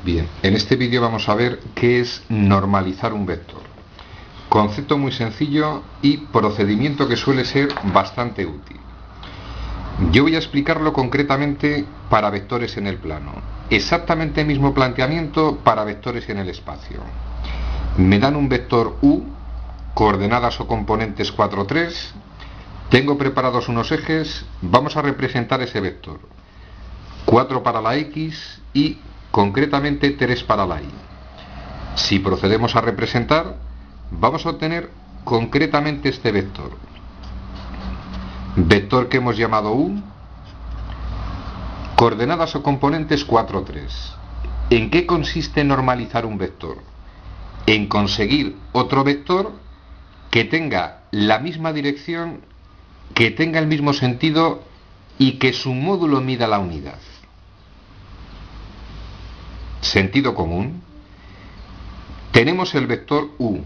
Bien, en este vídeo vamos a ver qué es normalizar un vector. Concepto muy sencillo y procedimiento que suele ser bastante útil. Yo voy a explicarlo concretamente para vectores en el plano. Exactamente el mismo planteamiento para vectores en el espacio. Me dan un vector u, coordenadas o componentes 4, 3. Tengo preparados unos ejes, vamos a representar ese vector. 4 para la x y concretamente 3 para la y. Si procedemos a representar, vamos a obtener concretamente este vector. Vector que hemos llamado u, coordenadas o componentes 4, 3. ¿En qué consiste normalizar un vector? En conseguir otro vector que tenga la misma dirección, que tenga el mismo sentido y que su módulo mida la unidad. Sentido común. Tenemos el vector u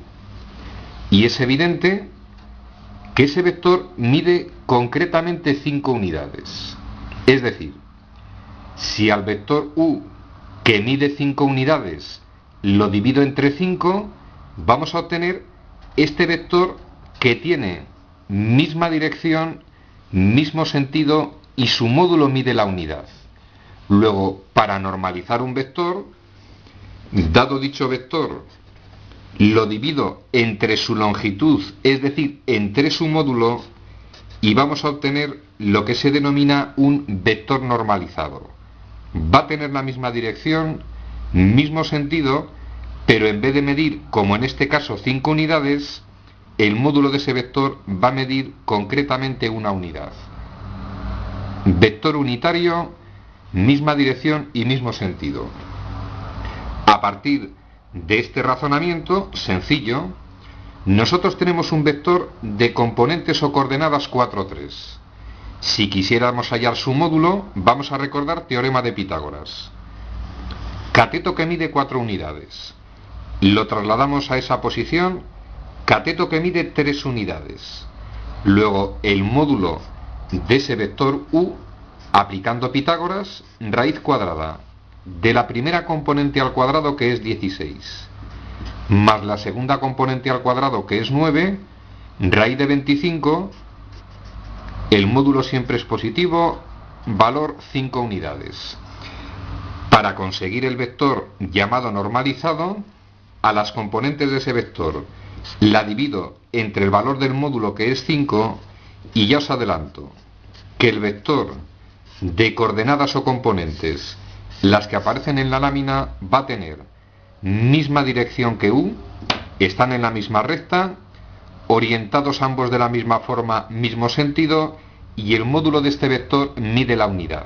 y es evidente que ese vector mide concretamente 5 unidades. Es decir, si al vector u, que mide 5 unidades, lo divido entre 5, vamos a obtener este vector que tiene misma dirección, mismo sentido y su módulo mide la unidad. Luego, para normalizar un vector, dado dicho vector, lo divido entre su longitud, es decir, entre su módulo, y vamos a obtener lo que se denomina un vector normalizado. Va a tener la misma dirección, mismo sentido, pero en vez de medir, como en este caso, 5 unidades, el módulo de ese vector va a medir concretamente una unidad. Vector unitario, misma dirección y mismo sentido. A partir de este razonamiento sencillo, nosotros tenemos un vector de componentes o coordenadas 4, 3. Si quisiéramos hallar su módulo, vamos a recordar teorema de Pitágoras. Cateto que mide 4 unidades. Lo trasladamos a esa posición, cateto que mide 3 unidades. Luego el módulo de ese vector u, aplicando Pitágoras, raíz cuadrada de la primera componente al cuadrado, que es 16, más la segunda componente al cuadrado, que es 9, raíz de 25, el módulo siempre es positivo, valor 5 unidades. Para conseguir el vector llamado normalizado, a las componentes de ese vector la divido entre el valor del módulo, que es 5, y ya os adelanto que el vector de coordenadas o componentes, las que aparecen en la lámina, va a tener misma dirección que u, están en la misma recta, orientados ambos de la misma forma, mismo sentido, y el módulo de este vector mide la unidad.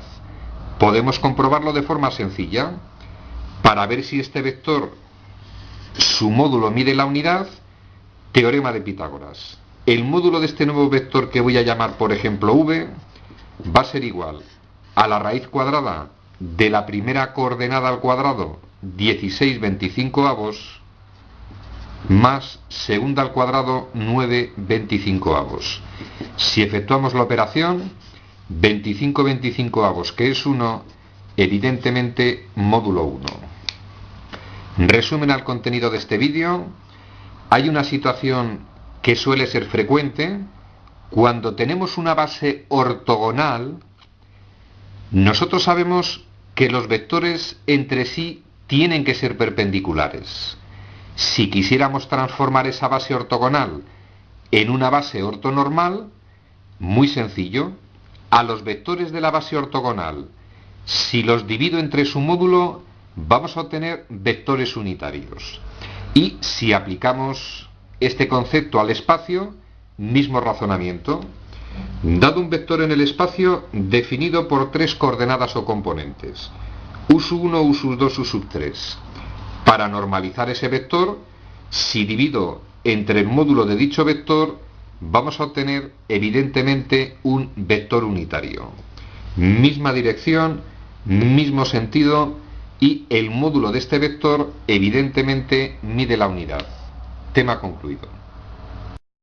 Podemos comprobarlo de forma sencilla. Para ver si este vector, su módulo mide la unidad, teorema de Pitágoras. El módulo de este nuevo vector, que voy a llamar por ejemplo v, va a ser igual a la raíz cuadrada de la primera coordenada al cuadrado, 16 25avos, más segunda al cuadrado, 9 25avos. Si efectuamos la operación, 25 25avos, que es 1, evidentemente módulo 1. Resumen al contenido de este vídeo. Hay una situación que suele ser frecuente. Cuando tenemos una base ortogonal, nosotros sabemos que los vectores entre sí tienen que ser perpendiculares. Si quisiéramos transformar esa base ortogonal en una base ortonormal, muy sencillo. A los vectores de la base ortogonal, si los divido entre su módulo, vamos a obtener vectores unitarios. Y si aplicamos este concepto al espacio, mismo razonamiento. Dado un vector en el espacio definido por 3 coordenadas o componentes, u1, u2, u3. Para normalizar ese vector, si divido entre el módulo de dicho vector, vamos a obtener evidentemente un vector unitario. Misma dirección, mismo sentido, y el módulo de este vector evidentemente mide la unidad. Tema concluido.